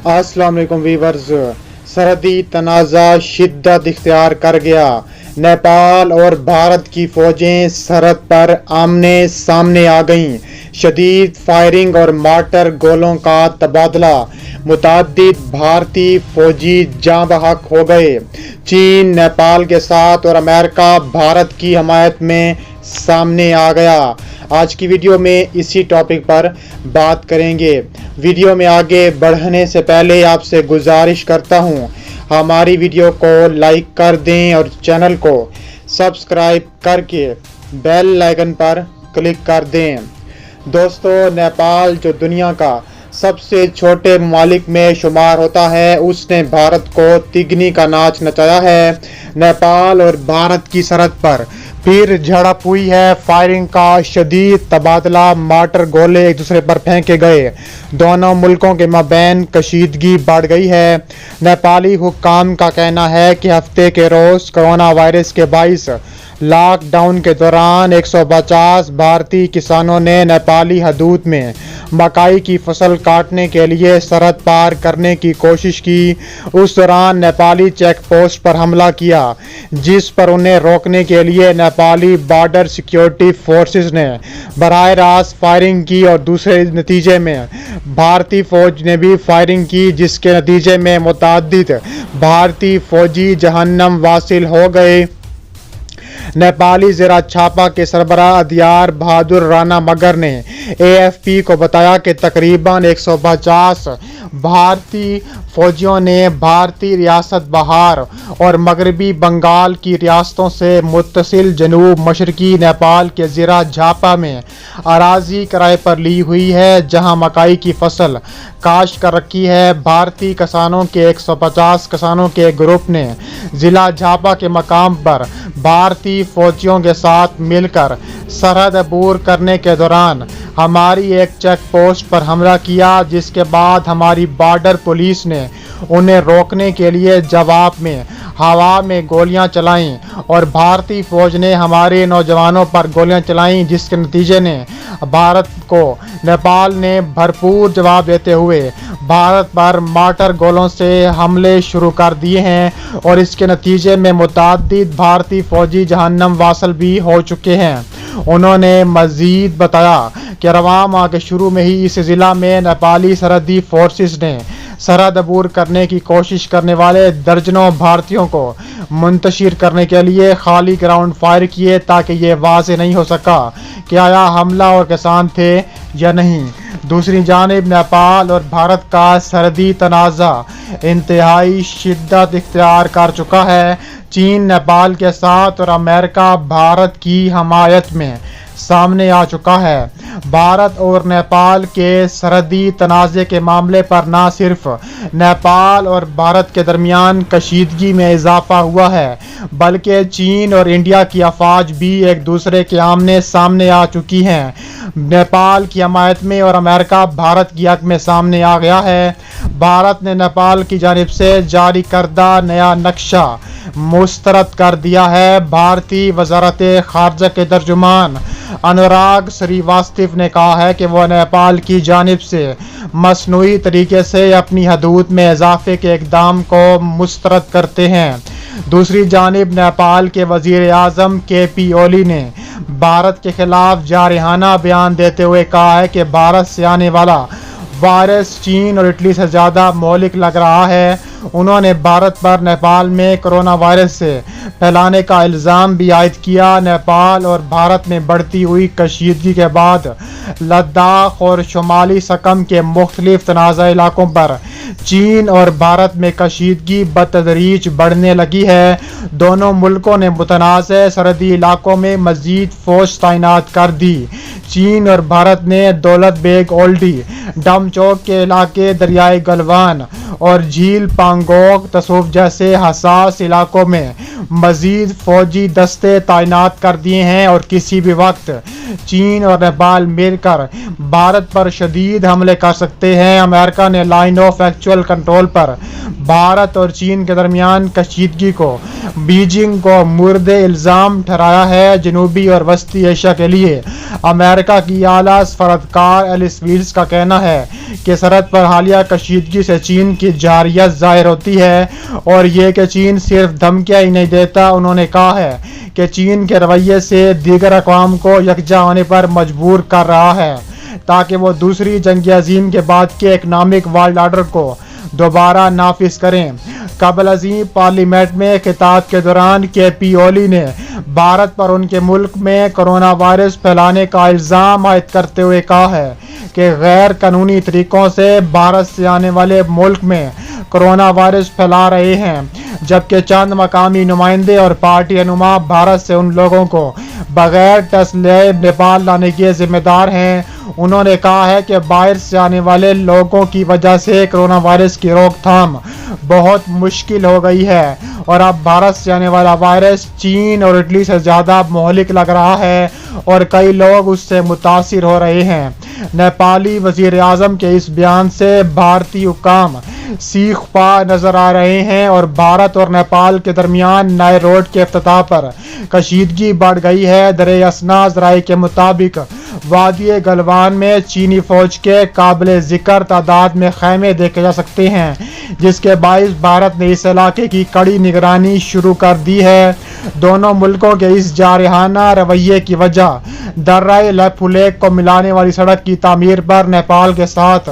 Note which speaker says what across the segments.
Speaker 1: अस्सलाम वालेकुम वीवर्स। सरहदी तनाज़ा शिद्दत इख्तियार कर गया। नेपाल और भारत की फौजें सरहद पर आमने सामने आ गईं। शदीद फायरिंग और मार्टर गोलों का तबादला। मुताद्दिद भारतीय फौजी जाँ बहक हो गए। चीन नेपाल के साथ और अमेरिका भारत की हमायत में सामने आ गया। आज की वीडियो में इसी टॉपिक पर बात करेंगे। वीडियो में आगे बढ़ने से पहले आपसे गुजारिश करता हूं, हमारी वीडियो को लाइक कर दें और चैनल को सब्सक्राइब करके बेल आइकन पर क्लिक कर दें। दोस्तों, नेपाल जो दुनिया का सबसे छोटे ममालिक में शुमार होता है, उसने भारत को तिगनी का नाच नचाया है। नेपाल और भारत की सरहद पर फिर झड़प हुई है। फायरिंग का शदीद तबादला, मार्टर गोले एक दूसरे पर फेंके गए। दोनों मुल्कों के माबैन कशीदगी बढ़ गई है। नेपाली हुक्काम का कहना है कि हफ्ते के रोज़ कोरोना वायरस के बाइस लॉकडाउन के दौरान 150 भारतीय किसानों ने नेपाली हदूद में मकई की फसल काटने के लिए सरहद पार करने की कोशिश की। उस दौरान नेपाली चेक पोस्ट पर हमला किया, जिस पर उन्हें रोकने के लिए नेपाली बॉर्डर सिक्योरिटी फोर्सेस ने बराह रास्त फायरिंग की और दूसरे नतीजे में भारतीय फौज ने भी फायरिंग की, जिसके नतीजे में मुताद्दिद भारतीय फौजी जहन्नम वासिल हो गए। नेपाली ज़रा छापा के सरबराह अदियार बहादुर राणा मगर ने AFP को बताया कि तकरीबन 150 भारतीय फौजियों ने भारतीय रियासत बहार और मगरबी बंगाल की रियासतों से मुत्तसिल जनूब मशरकी नेपाल के ज़रा झापा में अराजी किराए पर ली हुई है, जहां मकई की फसल काश्त कर रखी है। भारतीय किसानों के 150 किसानों के ग्रुप ने ज़िला झापा के मकाम पर भारतीय फौजियों के साथ मिलकर सरहद अबूर करने के दौरान हमारी एक चेक पोस्ट पर हमला किया, जिसके बाद हमारी बॉर्डर पुलिस ने उन्हें रोकने के लिए जवाब में हवा में गोलियां चलाईं और भारतीय फौज ने हमारे नौजवानों पर गोलियां चलाईं, जिसके नतीजे ने भारत को नेपाल ने भरपूर जवाब देते हुए भारत पर मार्टर गोलों से हमले शुरू कर दिए हैं और इसके नतीजे में मुताद्दिद भारतीय फौजी जहन्नम वासल भी हो चुके हैं। उन्होंने मज़ीद बताया कि रवां माह के शुरू में ही इस ज़िला में नेपाली सरहदी फोर्सेस ने सरहद अबूर करने की कोशिश करने वाले दर्जनों भारतीयों को मुंतशिर करने के लिए खाली ग्राउंड फायर किए, ताकि ये वाज़ेह नहीं हो सका कि आया हमला और किसान थे या नहीं। दूसरी जानिब नेपाल और भारत का सरहदी तनाज़ा इंतहाई शिद्दत इख्तियार कर चुका है। चीन नेपाल के साथ और अमेरिका भारत की हमायत में सामने आ चुका है। भारत और नेपाल के सरहदी तनाज़े के मामले पर न सिर्फ नेपाल और भारत के दरमियान कशीदगी में इजाफा हुआ है, बल्कि चीन और इंडिया की अफवाज भी एक दूसरे के आमने सामने आ चुकी हैं। नेपाल की हमायत में और अमेरिका भारत की हक में सामने आ गया है। भारत ने नेपाल की जानिब से जारी करदा नया नक्शा मुस्तरद कर दिया है। भारतीय वज़ारत ख़ारजा के तर्जुमान अनुराग श्रीवास्तव ने कहा है कि वह नेपाल की जानिब से मसनूई तरीके से अपनी हदूद में इजाफे के इक़दाम को मुस्तरद करते हैं। दूसरी जानिब नेपाल के वज़ीर आज़म KP ओली ने भारत के खिलाफ जारहाना बयान देते हुए कहा है कि भारत से आने वाला वायरस चीन और इटली से ज़्यादा मौलिक लग रहा है। उन्होंने भारत पर नेपाल में कोरोना वायरस से फैलाने का इल्ज़ाम भी आयद किया। नेपाल और भारत में बढ़ती हुई कशीदगी के बाद लद्दाख और शुमाली सकम के मुख्तलिफ तनाज़ा इलाकों पर चीन और भारत में कशीदगी बतदरीज बढ़ने लगी है। दोनों मुल्कों ने मुतनाज़ सरहदी इलाकों में मज़ीद फ़ौज तैनात कर दी। चीन और भारत ने दौलत बेग ओल्डी, डमचौक के इलाके, दरियाई गलवान और झील पांगोंग तसोफ जैसे हसास इलाकों में मज़ीद फ़ौजी दस्ते तैनात कर दिए हैं और किसी भी वक्त چین اور نیپال مل کر بھارت پر شدید حملے کر سکتے ہیں۔ امریکہ نے لائن آف ایکچوئل کنٹرول پر بھارت اور چین کے درمیان کشیدگی کو بیجنگ کو مورد الزام ٹھہرایا ہے۔ جنوبی اور وسطی ایشیا کے لیے امریکہ کی اعلیٰ سفارتکار ایلس ویلز کا کہنا ہے کہ سرحد پر حالیہ کشیدگی سے چین کی جارحیت ظاہر ہوتی ہے اور یہ کہ چین صرف دھمکیاں ہی نہیں دیتا۔ انہوں نے کہا ہے کہ چین کے رویے سے دیگر اقوام کو یکجا ہونے پر مجبور کر رہا ہے تاکہ وہ دوسری جنگ عظیم کے بعد کے اکنامک ورلڈ آرڈر کو دوبارہ نافذ کریں۔ قبل ازیں پارلیمنٹ میں خطاب کے دوران کے پی اولی نے بھارت پر ان کے ملک میں کرونا وائرس پھیلانے کا الزام عائد کرتے ہوئے کہا ہے کہ غیر قانونی طریقوں سے بھارت سے آنے والے ملک میں کرونا وائرس پھیلا رہے ہیں، جبکہ چند مقامی نمائندے اور پارٹی رہنما بھارت سے ان لوگوں کو بغیر ٹیسٹ لیے نیپال لانے کے ذمہ دار ہیں۔ انہوں نے کہا ہے کہ باہر سے آنے والے لوگوں کی وجہ سے کرونا وائرس کی روک تھام بہت مشکل ہو گئی ہے اور اب بھارت سے آنے والا وائرس چین اور اٹلی سے زیادہ مہلک لگ رہا ہے اور کئی لوگ اس سے متاثر ہو رہے ہیں۔ نیپالی وزیر اعظم کے اس بیان سے بھارتی حکام سیخ پا نظر آ رہے ہیں اور بھارت اور نیپال کے درمیان نئے روڈ کے افتتاح پر کشیدگی بڑھ گئی ہے۔ درِ اثنا ذرائع کے مطابق وادی گلوان میں چینی فوج کے قابل ذکر تعداد میں خیمے دیکھے جا سکتے ہیں، جس کے باعث بھارت نے اس علاقے کی کڑی نگرانی شروع کر دی ہے۔ دونوں ملکوں کے اس جارحانہ رویے کی وجہ درہ لیپو لیک کو ملانے والی سڑک کی تعمیر پر نیپال کے ساتھ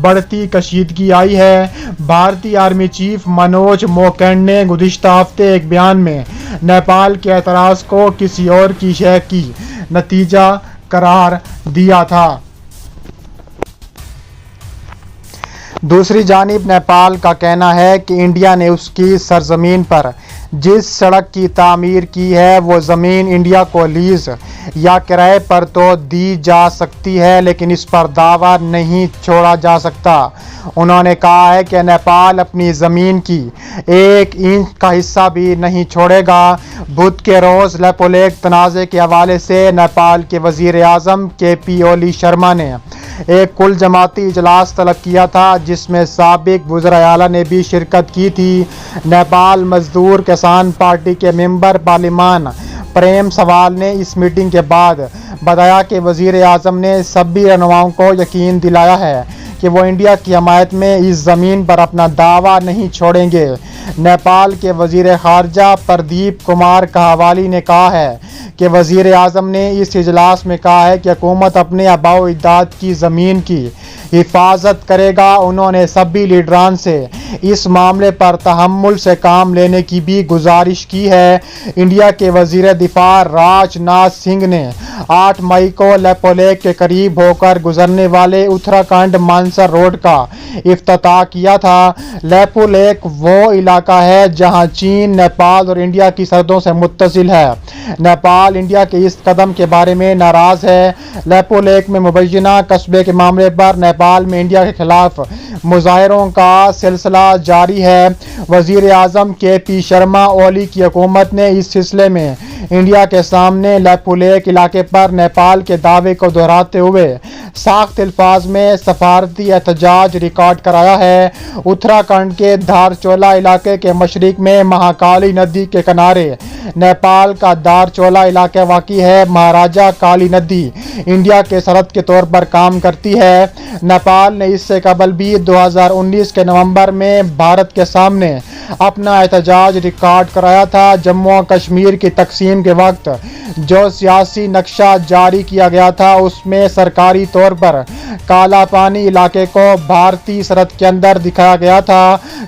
Speaker 1: بڑھتی کشیدگی آئی ہے۔ بھارتی آرمی چیف منوج موکنڈ نے گزشتہ ہفتے ایک بیان میں نیپال کے اعتراض کو کسی اور کی شے کی نتیجہ قرار دیا تھا۔ دوسری جانب نیپال کا کہنا ہے کہ انڈیا نے اس کی سرزمین پر جس سڑک کی تعمیر کی ہے وہ زمین انڈیا کو لیز یا کرائے پر تو دی جا سکتی ہے، لیکن اس پر دعویٰ نہیں چھوڑا جا سکتا۔ انہوں نے کہا ہے کہ نیپال اپنی زمین کی ایک انچ کا حصہ بھی نہیں چھوڑے گا۔ بدھ کے روز لیپو لیک تنازع کے حوالے سے نیپال کے وزیر اعظم کے پی اولی شرما نے ایک کل جماعتی اجلاس طلب کیا تھا جس میں سابق وزراء اعلیٰ نے بھی شرکت کی تھی۔ نیپال مزدور کسان پارٹی کے ممبر پارلیمان پریم سوال نے اس میٹنگ کے بعد بتایا کہ وزیر اعظم نے سبھی رہنماؤں کو یقین دلایا ہے کہ وہ انڈیا کی حمایت میں اس زمین پر اپنا دعویٰ نہیں چھوڑیں گے۔ نیپال کے وزیر خارجہ پردیپ کمار کہاوالی نے کہا ہے کہ وزیر اعظم نے اس اجلاس میں کہا ہے کہ حکومت اپنے آباء و اجداد کی زمین کی حفاظت کرے گا۔ انہوں نے سبھی لیڈران سے اس معاملے پر تحمل سے کام لینے کی بھی گزارش کی ہے۔ انڈیا کے وزیر دفاع راج ناتھ سنگھ نے 8 مئی کو لیپو لیک کے قریب ہو کر گزرنے والے اتراکھنڈ مانسر روڈ کا افتتاح کیا تھا۔ لیپو لیک وہ علاقہ ہے جہاں چین، نیپال اور انڈیا کی سرحدوں سے متصل ہے۔ نیپال انڈیا کے اس قدم کے بارے میں ناراض ہے۔ لیپو لیک میں مبینہ قصبے کے معاملے پر نیپال میں انڈیا کے خلاف مظاہروں کا سلسلہ جاری ہے۔ وزیر اعظم کے پی شرما اولی کی حکومت نے اس سلسلے میں انڈیا کے سامنے لیپو لیک علاقے پر نیپال کے دعوے کو دہراتے ہوئے سخت الفاظ میں سفارتی احتجاج ریکارڈ کرایا ہے۔ اتراکھنڈ کے دھارچولا علاقے کے مشرق میں مہاکالی ندی کے کنارے نیپال کا دھارچولا علاقہ واقع ہے۔ مہاراجا کالی ندی انڈیا کے سرحد کے طور پر کام کرتی ہے۔ نیپال نے اس سے قبل بھی 2019 کے نومبر میں بھارت کے سامنے اپنا احتجاج ریکارڈ کرایا تھا۔ جموں و کشمیر کی تقسیم کے وقت جو سیاسی نقشہ جاری کیا گیا تھا اس میں سرکاری طور پر کالا پانی علاقے کو بھارتی سرحد کے اندر دکھایا گیا تھا۔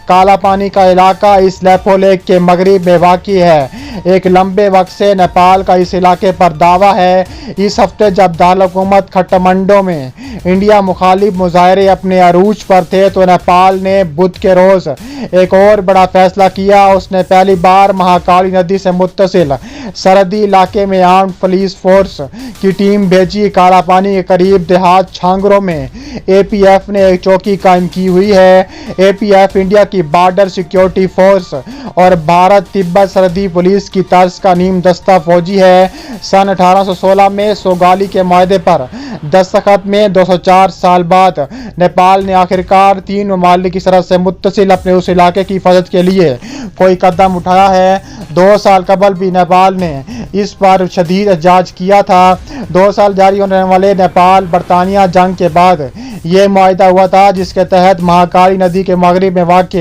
Speaker 1: کالا پانی کا علاقہ اس لیپو لیک کے مغرب میں واقع ہے۔ ایک لمبے وقت سے نیپال کا اس علاقے پر دعویٰ ہے۔ اس ہفتے جب دارالحکومت کھٹمنڈو میں انڈیا مخالف مظاہرے اپنے عروج پر تھے تو نیپال نے بدھ کے روز एक और बड़ा फैसला किया। उसने पहली बार महाकाली नदी से मुत्तसिल सरहदी इलाके में आर्म्ड पुलिस फोर्स की टीम भेजी। काला पानी के करीब देहात छांगरों में एपीएफ ने एक चौकी कायम की हुई है। एपीएफ इंडिया की बॉर्डर सिक्योरिटी फोर्स और भारत तिब्बत सरहदी पुलिस की तर्ज का नीम दस्ता फौजी है। सन 1816 में सोगाली के माहदे पर दस्तखत में 204 साल बाद नेपाल ने आखिरकार 3 ममालिक की सरहद से मुत्तसिल अपने उस इलाके की हिफाजत के लिए कोई कदम उठाया है। 2 साल कबल भी नेपाल ने इस पर शदीद एहतजाज किया था। 2 साल जारी होने वाले नेपाल बरतानिया जंग के बाद ये मुआहिदा हुआ था, जिसके तहत महाकाली नदी के मगरिब में वाक़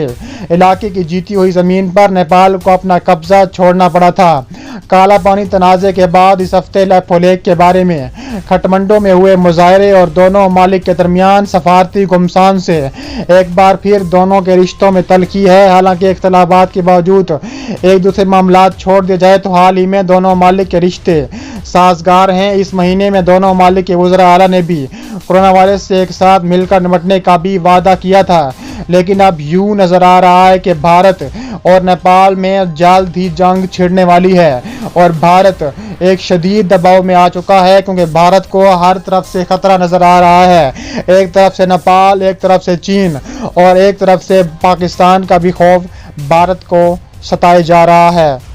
Speaker 1: इलाके की जीती हुई ज़मीन पर नेपाल को अपना कब्जा छोड़ना पड़ा था। काला पानी तनाज़े के बाद इस हफ्ते लेक के बारे में काठमांडू में हुए मुजाहरे और दोनों ममालिक के दरमियान सफारती घुमसान से एक बार फिर दोनों के रिश्तों में तलखी है। हालांकि इख्तलाफात के बावजूद एक दूसरे मामलात छोड़ दिए जाए तो हाल ही में दोनों ममालिक के रिश्ते साजगार हैं। इस महीने में दोनों ममालिक के वज़ीर आला ने भी कोरोना वायरस से एक साथ मिलकर निपटने का भी वादा किया था, लेकिन अब यूं नजर आ रहा है कि भारत और नेपाल में जल्द ही जंग छिड़ने वाली है और भारत एक शदीद दबाव में आ चुका है, क्योंकि भारत को हर तरफ से खतरा नजर आ रहा है। एक तरफ से नेपाल, एक तरफ से चीन और एक तरफ से पाकिस्तान का भी खौफ भारत को सताए जा रहा है।